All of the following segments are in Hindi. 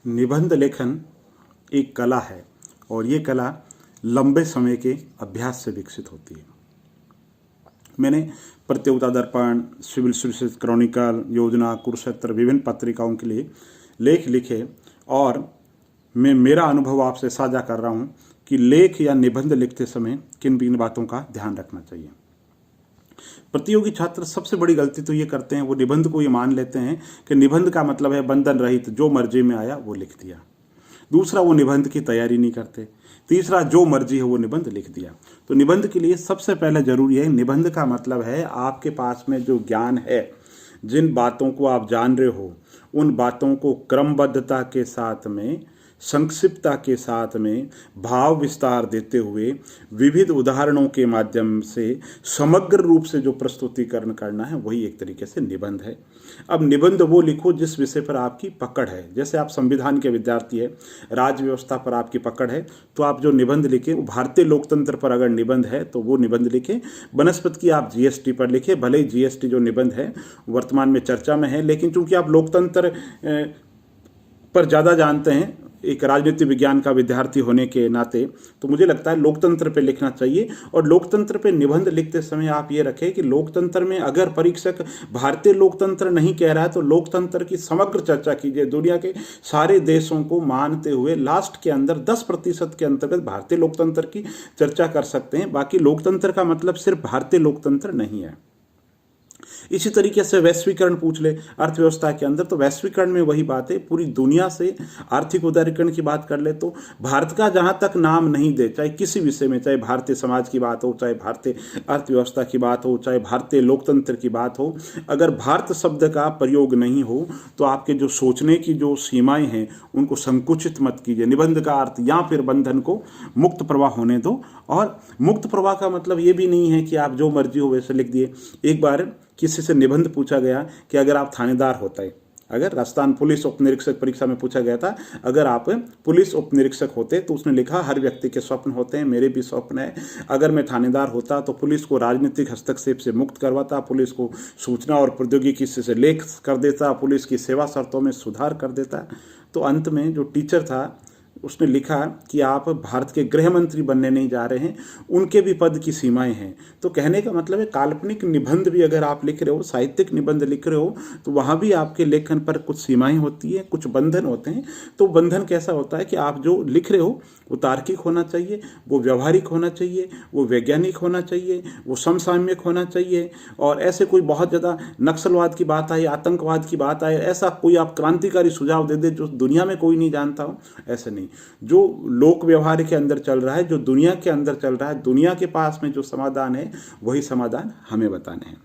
निबंध लेखन एक कला है और ये कला लंबे समय के अभ्यास से विकसित होती है। मैंने प्रतियोगिता दर्पण, सिविल सर्विसेज क्रॉनिकल, योजना, कुरुक्षेत्र विभिन्न पत्रिकाओं के लिए लेख लिखे और मैं मेरा अनुभव आपसे साझा कर रहा हूँ कि लेख या निबंध लिखते समय किन किन बातों का ध्यान रखना चाहिए। प्रतियोगी छात्र सबसे बड़ी गलती तो ये करते हैं, वो निबंध को ये मान लेते हैं कि निबंध का मतलब है बंधन रहित, जो मर्जी में आया वो लिख दिया। दूसरा, वो निबंध की तैयारी नहीं करते। तीसरा, जो मर्जी है वो निबंध लिख दिया। तो निबंध के लिए सबसे पहले जरूरी है, निबंध का मतलब है आपके पास में जो ज्ञान है, जिन बातों को आप जान रहे हो, उन बातों को क्रमबद्धता के साथ में, संक्षिप्तता के साथ में, भाव विस्तार देते हुए, विविध उदाहरणों के माध्यम से समग्र रूप से जो प्रस्तुतिकरण करना है, वही एक तरीके से निबंध है। अब निबंध वो लिखो जिस विषय पर आपकी पकड़ है। जैसे आप संविधान के विद्यार्थी है, राज्य व्यवस्था पर आपकी पकड़ है, तो आप जो निबंध लिखे वो भारतीय लोकतंत्र पर अगर निबंध है तो वो निबंध लिखे। बनस्पति की आप जीएसटी पर लिखे, भले ही जीएसटी जो निबंध है वर्तमान में चर्चा में है, लेकिन चूंकि आप लोकतंत्र पर ज़्यादा जानते हैं, एक राजनीति विज्ञान का विद्यार्थी होने के नाते, तो मुझे लगता है लोकतंत्र पे लिखना चाहिए। और लोकतंत्र पे निबंध लिखते समय आप ये रखें कि लोकतंत्र में अगर परीक्षक भारतीय लोकतंत्र नहीं कह रहा है तो लोकतंत्र की समग्र चर्चा कीजिए। दुनिया के सारे देशों को मानते हुए लास्ट के अंदर 10% के अंतर्गत भारतीय लोकतंत्र की चर्चा कर सकते हैं। बाकी लोकतंत्र का मतलब सिर्फ भारतीय लोकतंत्र नहीं है। इसी तरीके से वैश्वीकरण पूछ ले अर्थव्यवस्था के अंदर, तो वैश्वीकरण में वही बात है, पूरी दुनिया से आर्थिक उदारीकरण की बात कर ले तो भारत का जहां तक नाम नहीं दे, चाहे किसी विषय में, चाहे भारतीय समाज की बात हो, चाहे भारतीय अर्थव्यवस्था की बात हो, चाहे भारतीय लोकतंत्र की बात हो, अगर भारत शब्द का प्रयोग नहीं हो तो आपके जो सोचने की जो सीमाएं हैं उनको संकुचित मत कीजिए। निबंध का अर्थ या फिर बंधन को मुक्त प्रवाह होने दो। और मुक्त प्रवाह का मतलब ये भी नहीं है कि आप जो मर्जी हो वैसे लिख दिए। एक बार किसी से निबंध पूछा गया कि अगर आप थानेदार होते, अगर राजस्थान पुलिस उप निरीक्षक परीक्षा में पूछा गया था, अगर आप पुलिस उप निरीक्षक होते, तो उसने लिखा हर व्यक्ति के स्वप्न होते हैं, मेरे भी स्वप्न है। अगर मैं थानेदार होता तो पुलिस को राजनीतिक हस्तक्षेप से मुक्त करवाता, पुलिस को सूचना और प्रौद्योगिकी से लेख कर देता, पुलिस की सेवा शर्तों में सुधार कर देता। तो अंत में जो टीचर था उसने लिखा कि आप भारत के गृह मंत्री बनने नहीं जा रहे हैं, उनके भी पद की सीमाएं हैं। तो कहने का मतलब है काल्पनिक निबंध भी अगर आप लिख रहे हो, साहित्यिक निबंध लिख रहे हो, तो वहाँ भी आपके लेखन पर कुछ सीमाएं होती है, कुछ बंधन होते हैं। तो बंधन कैसा होता है कि आप जो लिख रहे हो वो तार्किक होना चाहिए, वो व्यवहारिक होना चाहिए, वो वैज्ञानिक होना चाहिए, वो समसामयिक होना चाहिए। और ऐसे कोई बहुत ज़्यादा नक्सलवाद की बात आए, आतंकवाद की बात आए, ऐसा कोई आप क्रांतिकारी सुझाव दे दे जो दुनिया में कोई नहीं जानता हो, ऐसे नहीं। जो लोक व्यवहार के अंदर चल रहा है, जो दुनिया के अंदर चल रहा है, दुनिया के पास में जो समाधान है वही समाधान हमें बताने हैं।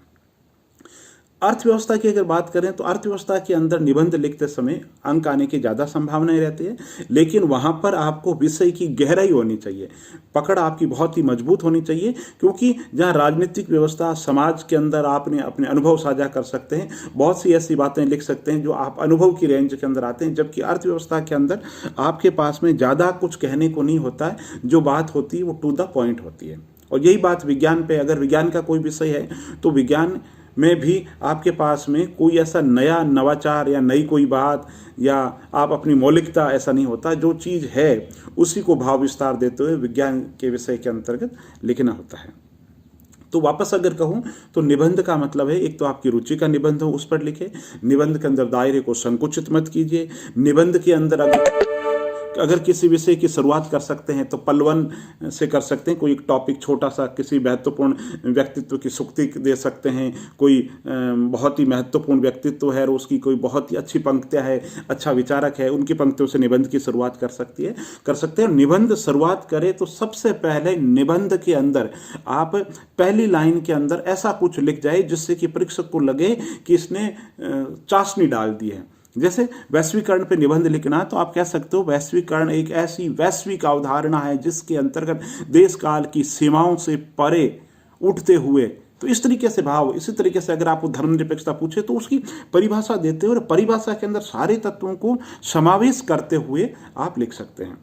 अर्थव्यवस्था की अगर बात करें तो अर्थव्यवस्था के अंदर निबंध लिखते समय अंक आने की ज़्यादा संभावनाएं रहती है, लेकिन वहाँ पर आपको विषय की गहराई होनी चाहिए, पकड़ आपकी बहुत ही मजबूत होनी चाहिए। क्योंकि जहाँ राजनीतिक व्यवस्था, समाज के अंदर आपने अपने अनुभव साझा कर सकते हैं, बहुत सी ऐसी बातें लिख सकते हैं जो आप अनुभव की रेंज के अंदर आते हैं। जबकि अर्थव्यवस्था के अंदर आपके पास में ज़्यादा कुछ कहने को नहीं होता है, जो बात होती है वो टू द पॉइंट होती है। और यही बात विज्ञान पे, अगर विज्ञान का कोई विषय है तो विज्ञान में भी आपके पास में कोई ऐसा नया नवाचार या नई कोई बात या आप अपनी मौलिकता, ऐसा नहीं होता। जो चीज़ है उसी को भाव विस्तार देते हुए विज्ञान के विषय के अंतर्गत लिखना होता है। तो वापस अगर कहूँ तो निबंध का मतलब है, एक तो आपकी रुचि का निबंध हो उस पर लिखे। निबंध के अंदर दायरे को संकुचित मत कीजिए। निबंध के अंदर अगर किसी विषय की शुरुआत कर सकते हैं तो पलवन से कर सकते हैं। कोई एक टॉपिक छोटा सा, किसी महत्वपूर्ण व्यक्तित्व की सुक्ति दे सकते हैं। कोई बहुत ही महत्वपूर्ण व्यक्तित्व है और उसकी कोई बहुत ही अच्छी पंक्तियाँ है, अच्छा विचारक है, उनकी पंक्तियों से निबंध की शुरुआत कर सकते हैं। निबंध शुरुआत करें तो सबसे पहले निबंध के अंदर आप पहली लाइन के अंदर ऐसा कुछ लिख जाए जिससे कि परीक्षक को लगे कि इसने चाशनी डाल दी है। जैसे वैश्वीकरण पे निबंध लिखना, तो आप कह सकते हो वैश्वीकरण एक ऐसी वैश्विक अवधारणा है जिसके अंतर्गत देश काल की सीमाओं से परे उठते हुए, तो इस तरीके से भाव। इसी तरीके से अगर आपको धर्मनिरपेक्षता पूछे तो उसकी परिभाषा देते हुए और परिभाषा के अंदर सारे तत्वों को समावेश करते हुए आप लिख सकते हैं।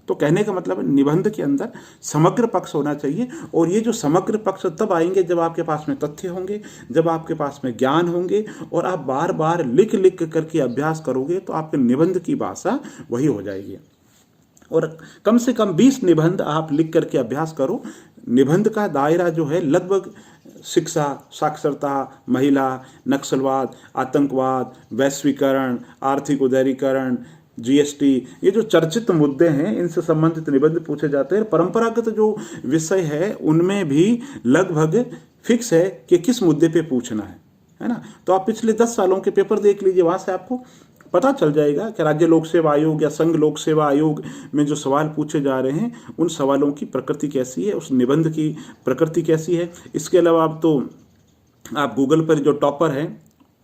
तो कहने का मतलब निबंध के अंदर समग्र पक्ष होना चाहिए, और ये जो समग्र पक्ष तब आएंगे जब आपके पास में तथ्य होंगे, जब आपके पास में ज्ञान होंगे, और आप बार बार लिख लिख करके अभ्यास करोगे तो आपके निबंध की भाषा वही हो जाएगी। और कम से कम 20 निबंध आप लिख करके अभ्यास करो। निबंध का दायरा जो है लगभग शिक्षा, साक्षरता, महिला, नक्सलवाद, आतंकवाद, वैश्वीकरण, आर्थिक उदारीकरण, जीएसटी, ये जो चर्चित मुद्दे हैं इनसे संबंधित निबंध पूछे जाते हैं। परंपरागत जो विषय है उनमें भी लगभग फिक्स है कि किस मुद्दे पे पूछना है ना। तो आप पिछले 10 सालों के पेपर देख लीजिए, वहां से आपको पता चल जाएगा कि राज्य लोक सेवा आयोग या संघ लोक सेवा आयोग में जो सवाल पूछे जा रहे हैं उन सवालों की प्रकृति कैसी है, उस निबंध की प्रकृति कैसी है। इसके अलावा आप गूगल पर जो टॉपर हैं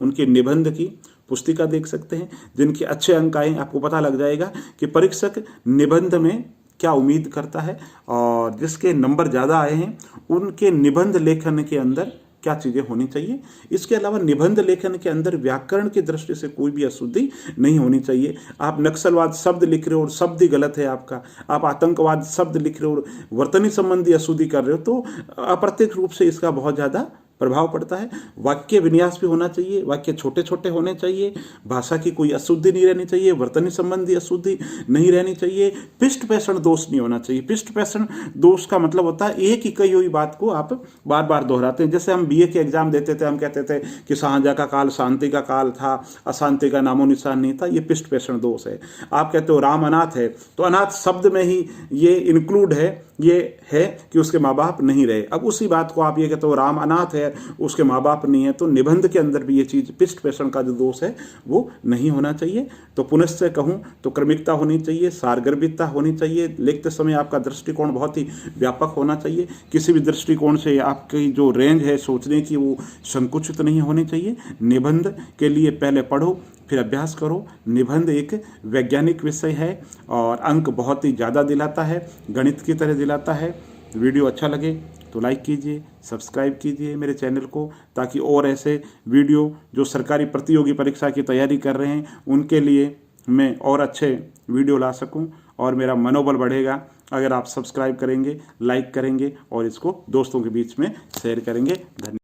उनके निबंध की पुस्तिका देख सकते हैं, जिनके अच्छे अंक आए आपको पता लग जाएगा कि परीक्षक निबंध में क्या उम्मीद करता है, और जिसके नंबर ज़्यादा आए हैं उनके निबंध लेखन के अंदर क्या चीज़ें होनी चाहिए। इसके अलावा निबंध लेखन के अंदर व्याकरण की दृष्टि से कोई भी अशुद्धि नहीं होनी चाहिए। आप नक्सलवाद शब्द लिख रहे हो और शब्द ही गलत है आपका, आप आतंकवाद शब्द लिख रहे हो और वर्तनी संबंधी अशुद्धि कर रहे हो, तो अप्रत्यक्ष रूप से इसका बहुत ज़्यादा प्रभाव पड़ता है। वाक्य विन्यास भी होना चाहिए, वाक्य छोटे छोटे होने चाहिए, भाषा की कोई अशुद्धि नहीं रहनी चाहिए, वर्तनी संबंधी अशुद्धि नहीं रहनी चाहिए, पृष्ठ पेषण दोष नहीं होना चाहिए। पृष्ठ पेषण दोष का मतलब होता है एक ही कही हुई बात को आप बार बार दोहराते हैं। जैसे हम बीए के एग्जाम देते थे, हम कहते थे कि शाहजहाँ का काल शांति का काल था, अशांति का नामो निशान नहीं था, ये पृष्ठ पेषण दोष है। आप कहते हो राम अनाथ है, तो अनाथ शब्द में ही ये इंक्लूड है, ये है कि उसके माँ बाप नहीं रहे। अब उसी बात को आप ये कहते हो राम अनाथ है, उसके माँ बाप नहीं है, तो निबंध के अंदर भी ये चीज पृष्ठ पेषण का जो दोष है वो नहीं होना चाहिए। तो पुनश्च कहूं तो क्रमिकता होनी चाहिए, सारगर्भितता होनी चाहिए, लिखते समय आपका दृष्टिकोण बहुत ही व्यापक होना चाहिए, किसी भी दृष्टिकोण से आपकी जो रेंज है सोचने की वो संकुचित नहीं होनी चाहिए। निबंध के लिए पहले पढ़ो फिर अभ्यास करो। निबंध एक वैज्ञानिक विषय है और अंक बहुत ही ज़्यादा दिलाता है, गणित की तरह दिलाता है। वीडियो अच्छा लगे तो लाइक कीजिए, सब्सक्राइब कीजिए मेरे चैनल को, ताकि और ऐसे वीडियो जो सरकारी प्रतियोगी परीक्षा की तैयारी कर रहे हैं उनके लिए मैं और अच्छे वीडियो ला सकूं, और मेरा मनोबल बढ़ेगा अगर आप सब्सक्राइब करेंगे, लाइक करेंगे और इसको दोस्तों के बीच में शेयर करेंगे। धन्यवाद।